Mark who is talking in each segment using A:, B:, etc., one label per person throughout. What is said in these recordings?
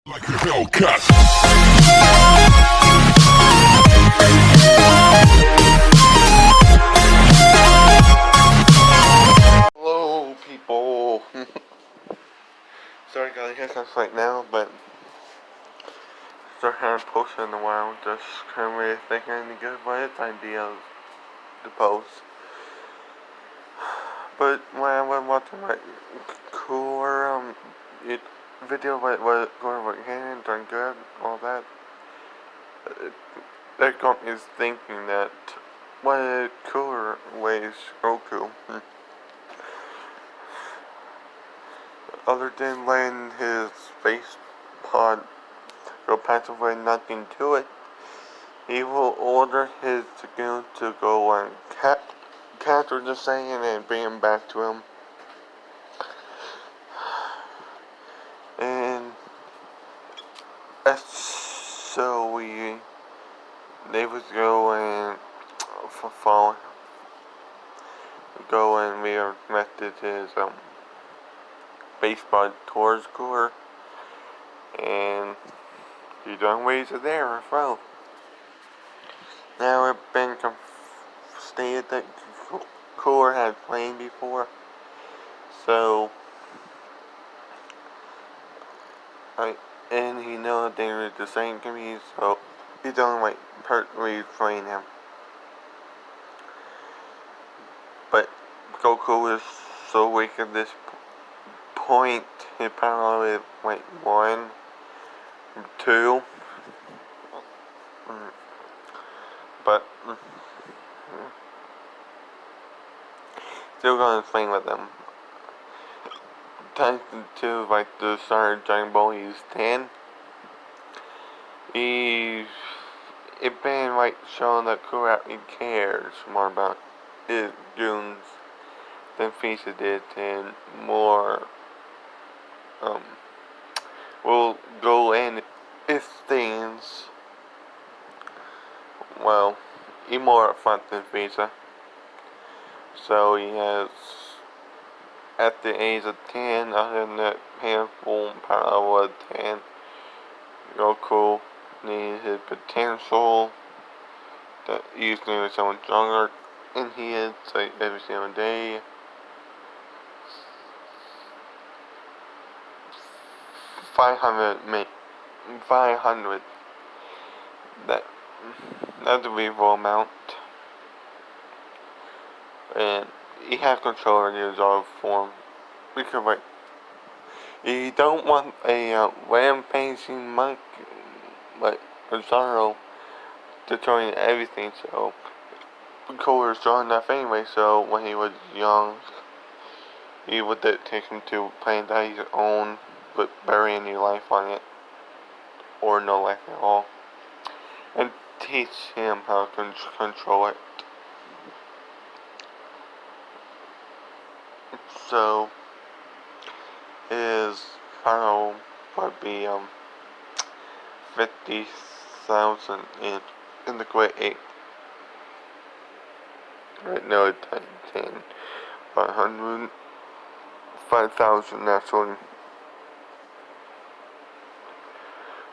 A: Like a Hellcat. Hello, people. Sorry, got hiccups right now, but I haven't posted in a while. Just can't really think of any good ideas to post. But when I was watching my cooler video, what going with hand, done good, all that. That got me thinking that what cooler ways Goku. Other than letting his space pod go pass away, nothing to it, he will order his Dragoon to go and capture the Saiyan and bring him back to him. And so they would go and redirected his base pod towards Cooler, and the young ways are there as well. Now it's been stated that Cooler had played before, so and he knows they were the same community, so he don't personally train him. But Goku is so weak at this point, he probably 1, 2. But still gonna train with them. Time to the start of Dragon Ball, he's 10. It's been showing that Kurapika cares more about his goons than Frieza did, and more will go in his things. Well, he's more upfront than Frieza. So he has, at the age of 10, other than that handful power level of 10, Goku needs his potential that he's going to be someone stronger than he is every single day. 500. That's a reasonable amount. And he has control of the resolve form. Because you don't want a rampaging monk like Bizarro destroying everything, so Cooler is strong enough anyway, so when he was young, he would take him to planet that he's own, but bury any life on it, or no life at all, and teach him how to control it. So his power would be 50,000 in the Great 8. Right now it's 10. 500, 5,000 actually.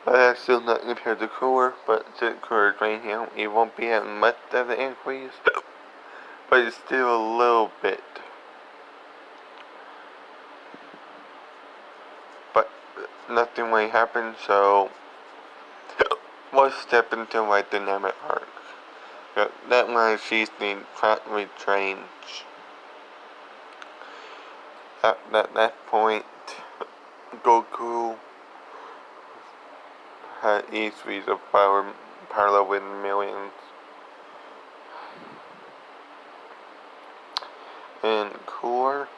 A: But that's still not compared to Cooler, but since Cooler drained him, he won't be having much of an increase. But it's still a little bit. But nothing really happened, so we'll step into my dynamic arc. That one she's the practically trained. At that point, Goku had E3s of power level in millions. And Cooler,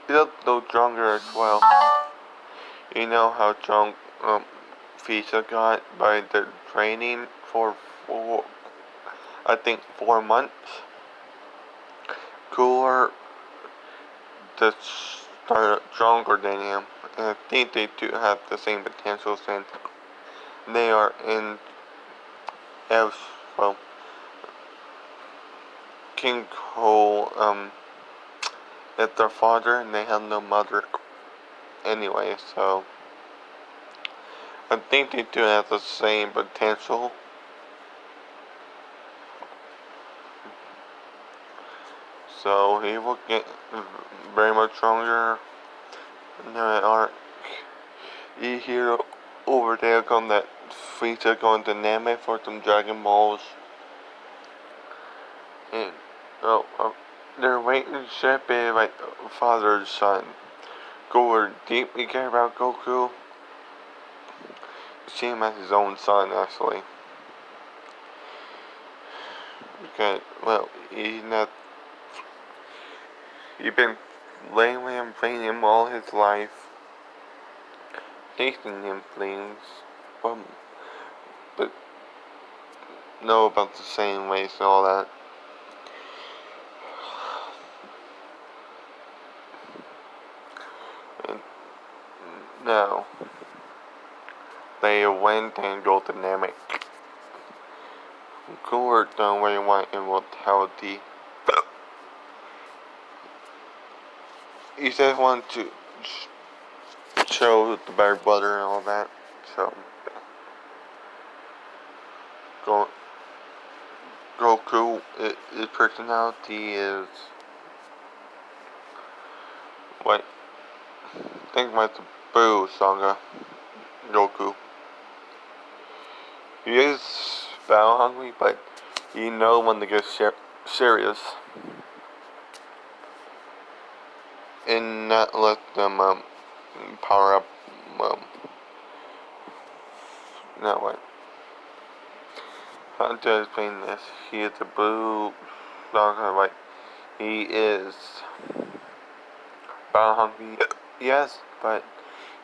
A: he looked no stronger as well. You know how strong Frieza got by the training for 4 months. Cooler just started stronger than him, and I think they do have the same potential since they are in as well. King Cole is their father, and they have no mother anyway, so I think they do have the same potential. So he will get very much stronger in that arc. You hear over there on that Frieza going to Name for some Dragon Balls. And their relationship is like father and son. Goku deeply care about Goku. See him as his own son, actually. Because, well, he's been laying him, playing him all his life. Teaching him things. But know about the same ways and all that. And now, they went and go to Namek. Goku don't really want immortality. He just wanted to show the better brother and all that. So, Goku, his personality is what? Think about the Boo saga. Goku. He is battle hungry, but he knows when to get serious and not let them power up. Not what? How to explain this? He is a Boo saga, like he is battle hungry. Yes, but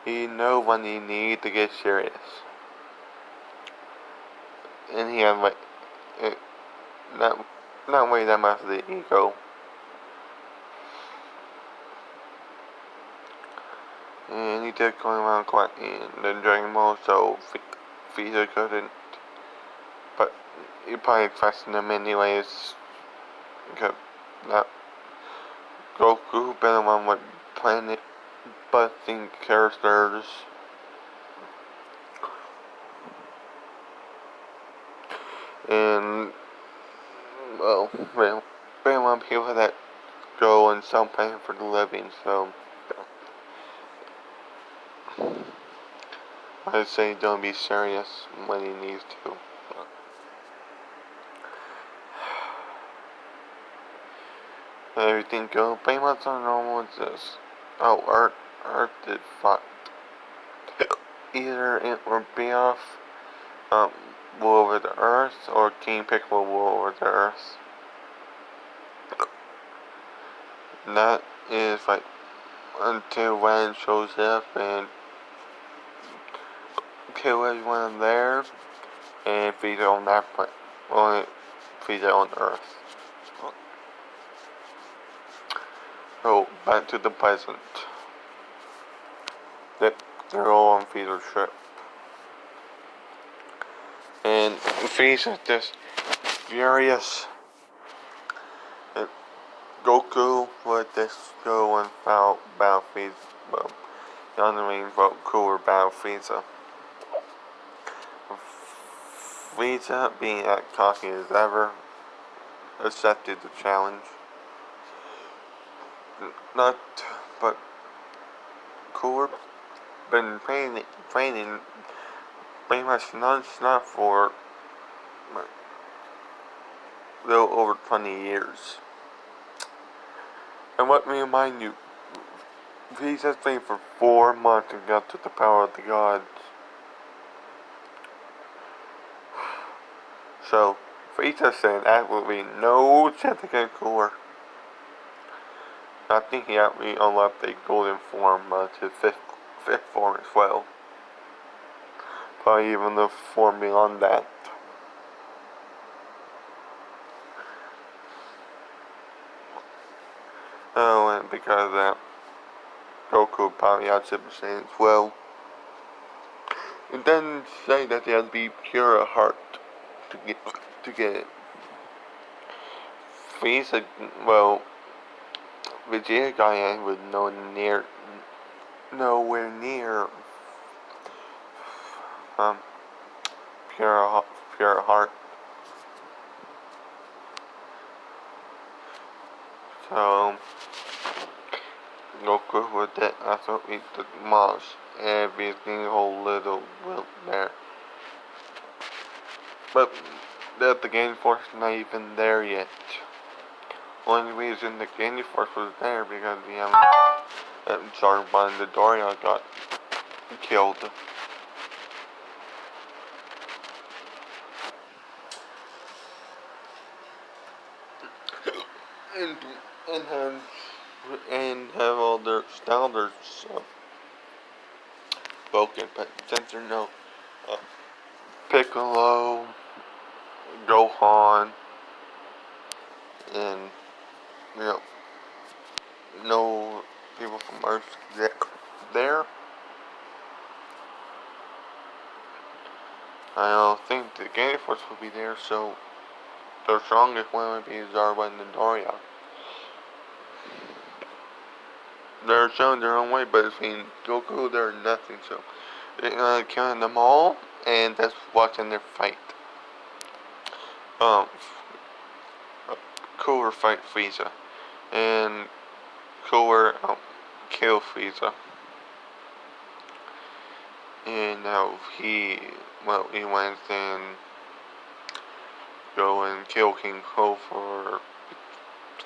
A: he knows when he needs to get serious. And he had like not way that much of the ego. And he did going around collecting the Dragon Ball, so Frieza couldn't. But he probably questioned him anyways. Because that Goku been the one with planet busting characters. And well, very one people that go and sell pain for the living, so I'd say don't be serious when he needs to. Everything go pretty much on normal with this. Oh, Earth did fuck. Either it would be off rule over the Earth, or King Piccolo rule over the Earth. And that is like until Ren shows up and kill everyone there and feed it on that planet. Only feed it on Earth. So back to the present. They're all on Frieza's ship. And Frieza just furious. And Goku would just go and battle Frieza. Well, the other means Goku or battle Frieza. Frieza, being as cocky as ever, accepted the challenge. Not, but Cooler been training pretty much non-stop for a little over 20 years. And let me remind you, Frieza trained for 4 months to get to the power of the gods. So, Frieza said absolutely no chance against Cooler. I think he actually unlocked a golden form, his fifth form as well. Probably even the form beyond that. Oh, and because of that, Goku probably had Super Saiyan as well. It doesn't say that he had to be pure at heart to get it. Frieza, well, Vegeta guy was nowhere near um, pure, pure heart. So, Goku with it, that's what we demolished every single little world there. But the Game Force is not even there yet. Only reason the Game Force was there because Jarvan the Doria got killed. and and have all their standards broken, but since there's no uh, Piccolo, Gohan, and you know no people from Earth there, I don't think the Game Force will be there. So the strongest one would be Zarba and Doria. They're showing their own way, but between Goku, they're nothing. So they're killing them all, and that's watching their fight. Um, Cooler fight Frieza, and Cooler kill Frieza, and now he went and go and kill King Ko for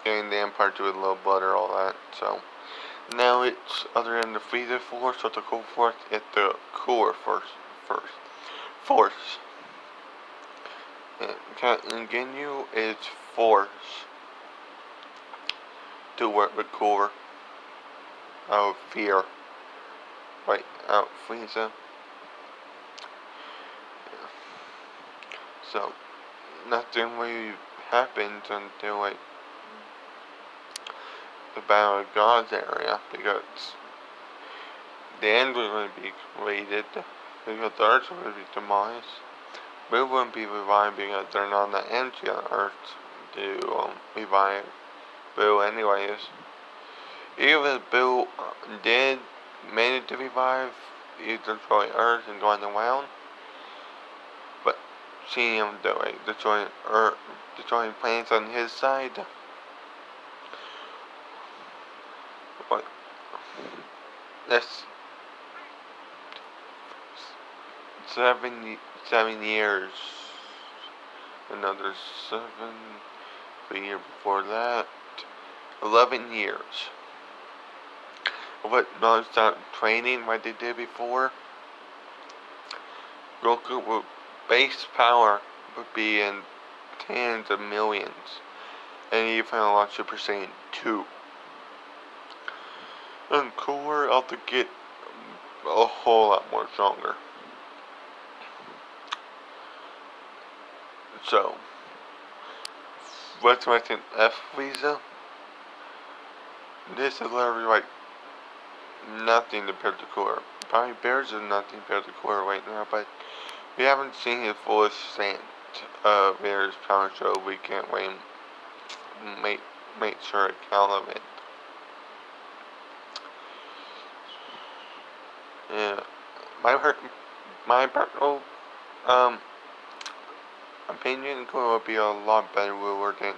A: getting the Empire to his little brother, all that. So now it's other than the Frieza Force or the Cool Force, it's the Cooler Force. And Ginyu is Force to work with Cooler out of fear. Right, out Frieza. Yeah. So nothing really happens until like the Battle of God's area, because the end was going to be created, because the Earth would be demolished. Boo wouldn't be revived because they're not the entry on Earth to revive Boo anyways. Even if Boo did manage to revive, he destroyed Earth and going around. But seeing him do it, destroying Earth, destroying planets on his side, what? That's 7 years. Another 7. The year before that, 11 years. What non-stop training, what they did before, Goku would base power would be in tens of millions, and even a lot of Super Saiyan 2. And Cooler ought to get a whole lot more stronger. So, what's my F Visa? This is literally like nothing compared to Cooler. Probably Bears is nothing compared to Cooler right now, but we haven't seen his full extent of Bears power, so we can't wait and make sure account of it. Yeah, my personal opinion, Cooler would be a lot better ruler than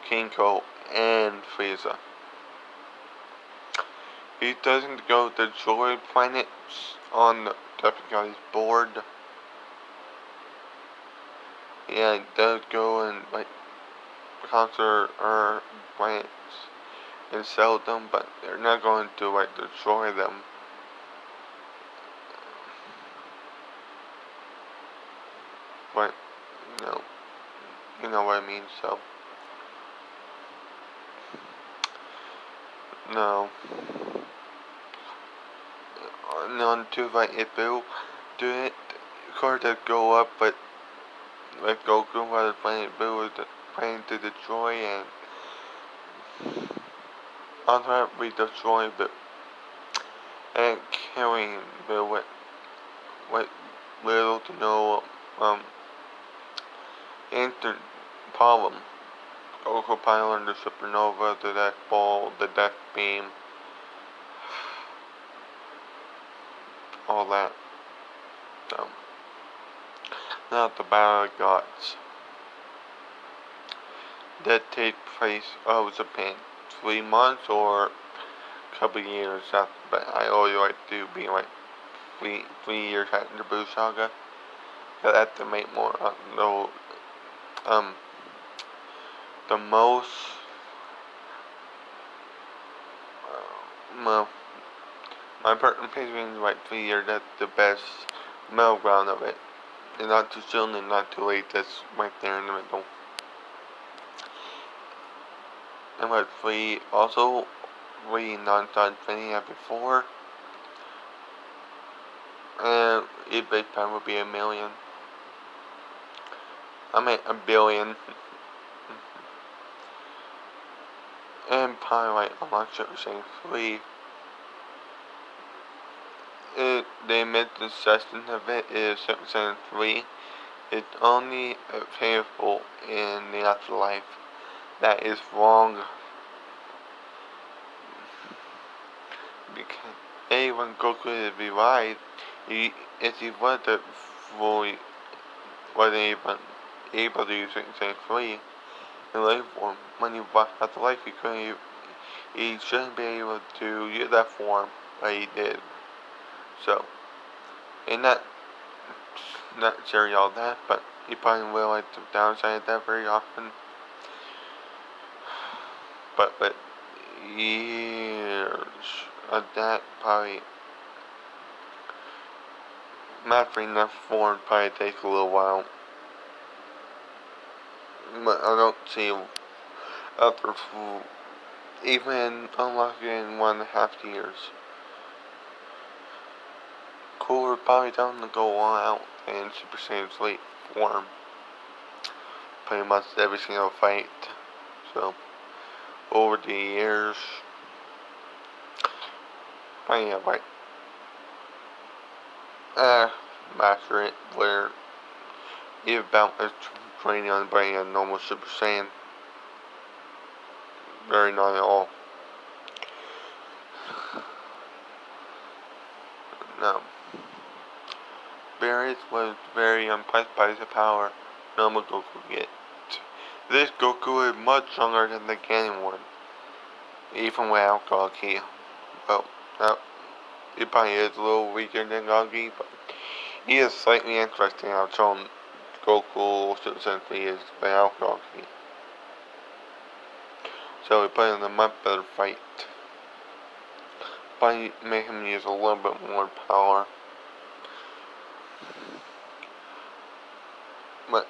A: King Ko and Frieza. He doesn't go to destroy planets on the Guy's board. Yeah, he does go and like conquer Earth planets and sell them, but they're not going to like destroy them. But you know what I mean. So no. On to like if Bill do it, cars that go up, but like Goku was planning, Bill was planning to destroy, and ultimately destroy Bill and killing Bill with little to no instant problem. Goku piloting the supernova, the death ball, the death beam, all that. So not the Battle of Gods. That take place, was it been 3 months or a couple years after, but I always like to be like 3 years after the Boo Saga. Cause that to make more, no, um, the most, well, my personal opinion is like 3 years, that's the best middle ground of it. And not too soon and not too late, that's right there in the middle. And what three, also, 3 non-done training at before, and each base time would be 1,000,000. I mean, 1,000,000,000. And probably like, I'm not sure saying 3. They admit the substance of it is 3. It's only painful in the afterlife. That is wrong. Because A, when Goku is revived, if he wasn't fully, wasn't even able to use Saiyan 3 in life form, when he walked out to life, he shouldn't be able to use that form, but he did. So, and not sharing all that, but you probably will like the downside of that very often. But years of that, probably mastering that form probably takes a little while. But I don't see after even unlocking in 1.5 years. Cooler probably down to go all out in Super Saiyan Slate form. Pretty much every single fight. So, over the years, I yeah, like, master it where you about as training on being a normal Super Saiyan. Very not at all. No. Barris was very impressed by the power normal Goku get. This Goku is much stronger than the Ganon one, even without Gaki. Well, no, he probably is a little weaker than Gaki, but he is slightly interesting how strong Goku Super Saiyan 3 is without Gaki. So we put in a much better fight. By making him use a little bit more power. But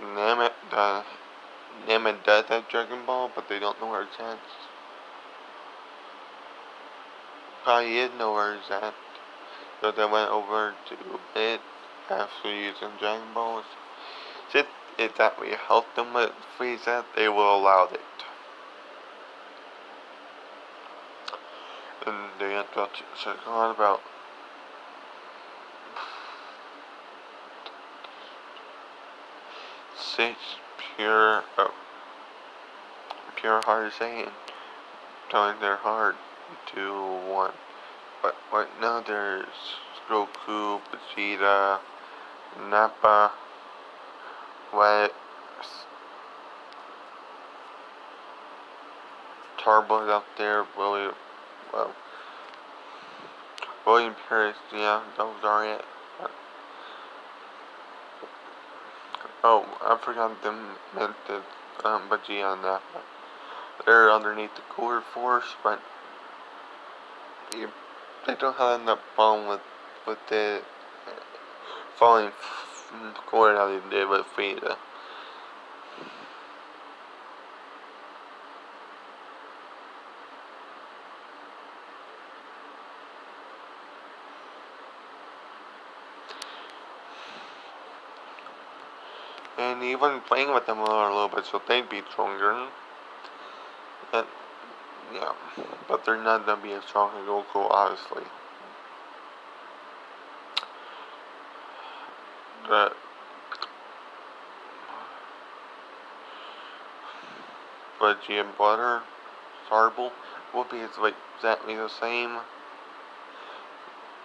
A: Namek does have Dragon Ball, but they don't know where it's at. Probably did know where it's at. So they went over to it after using Dragon Balls. If that we help them with Frieza, they will allow it. And they have to check on about 6 pure heart Saiyan turning their heart into one. But right now there's Goku, Vegeta, Nappa, Rex, Turbo's out there, William Paris, yeah, those are it. Oh, I forgot to mention Vegeta and Nappa. They're underneath the cooler force, but they don't have enough problem with the falling cooler how they did with Frieza. And even playing with them a little bit so they'd be stronger. And, yeah, but they're not gonna be as strong as Goku, obviously. But Veggie and Butter, Sarble, will be like exactly the same.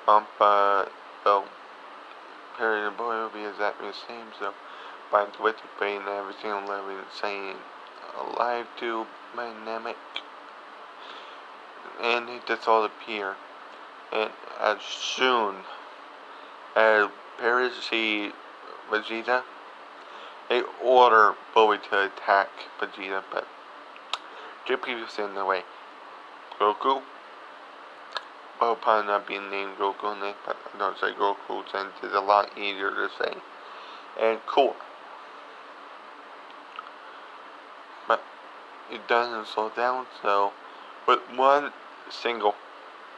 A: Well, Perry and Boy will be exactly the same, so by the way to brain every single living saying alive to dynamic, and they just all appear. And as soon as Perry sees Vegeta, they order Boy to attack Vegeta, but two people stand in the way. Goku, well, probably not being named Goku in it, but I don't say Goku since it's a lot easier to say. And cool. But it doesn't slow down, so with one single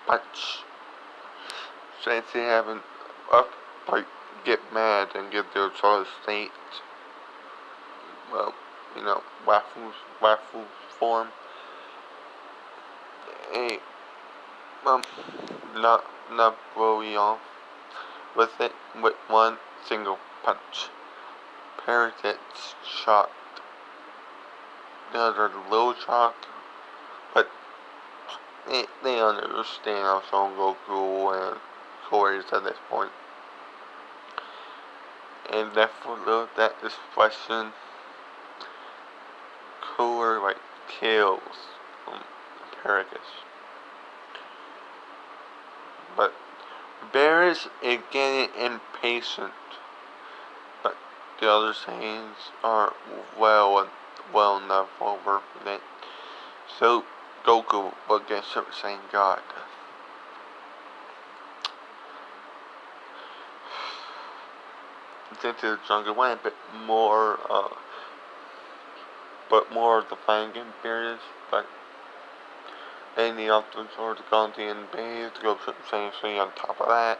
A: punch, since they haven't like get mad and get their solid state, well, waffle form, a um, not blow you off with it with one single punch. Parrot gets shocked. The other a little shocked, but they understand how Son Goku and Core is at this point. And therefore, that discussion, Core like kills Paragus. But Beerus is getting impatient. But the other Saiyans are well enough over it. So Goku will get Super Saiyan God. Since it's stronger one, but more of the fighting periods, but any of the sort of Gandhi and Bay to go Super Saiyan 3 on top of that.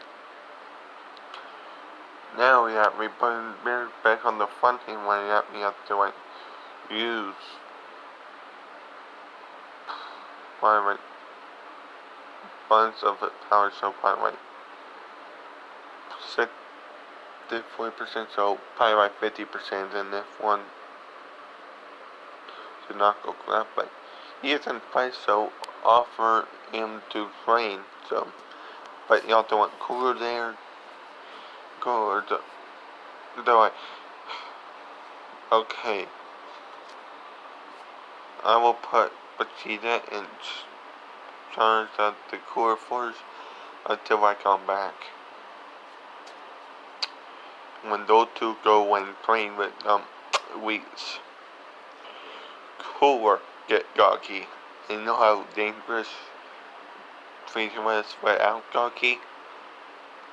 A: Now we have putting Beerus back on the front end when we have to like use by like bunch of it power so probably like 40%, so probably like 50% in this one to not go crap, but he is in fight, so offer him to train, so but you also want Cooler there, Cooler they're like, okay, I will put Vegeta in charge of the Cooler Force until I come back. When those two go and train with weeks, Cooler get Gaki. And you know how dangerous Freezing was without Gaki?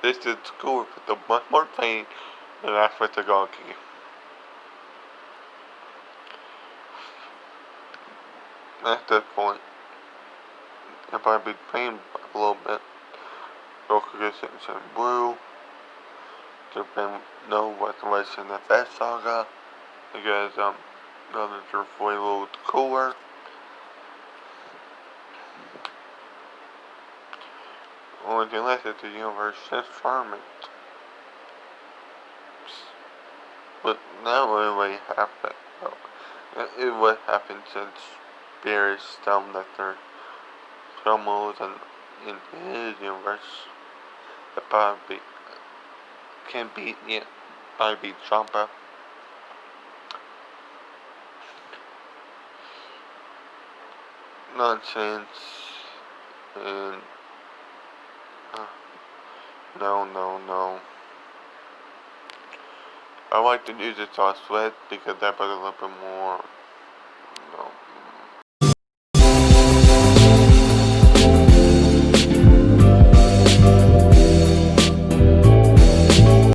A: This is Cooler with the much more training than that's with the Gaki. At this point, if I be trained a little bit, Goku gets it in blue. To know what the rest in the best saga, because the others are way a little cooler. Only thing left is the universe is farming. But that would really happen. It would happen since Beerus tell them that they're promos in his universe. That probably can beat Champa. Nonsense. And no. I like to use it on Sweat because that put a little bit more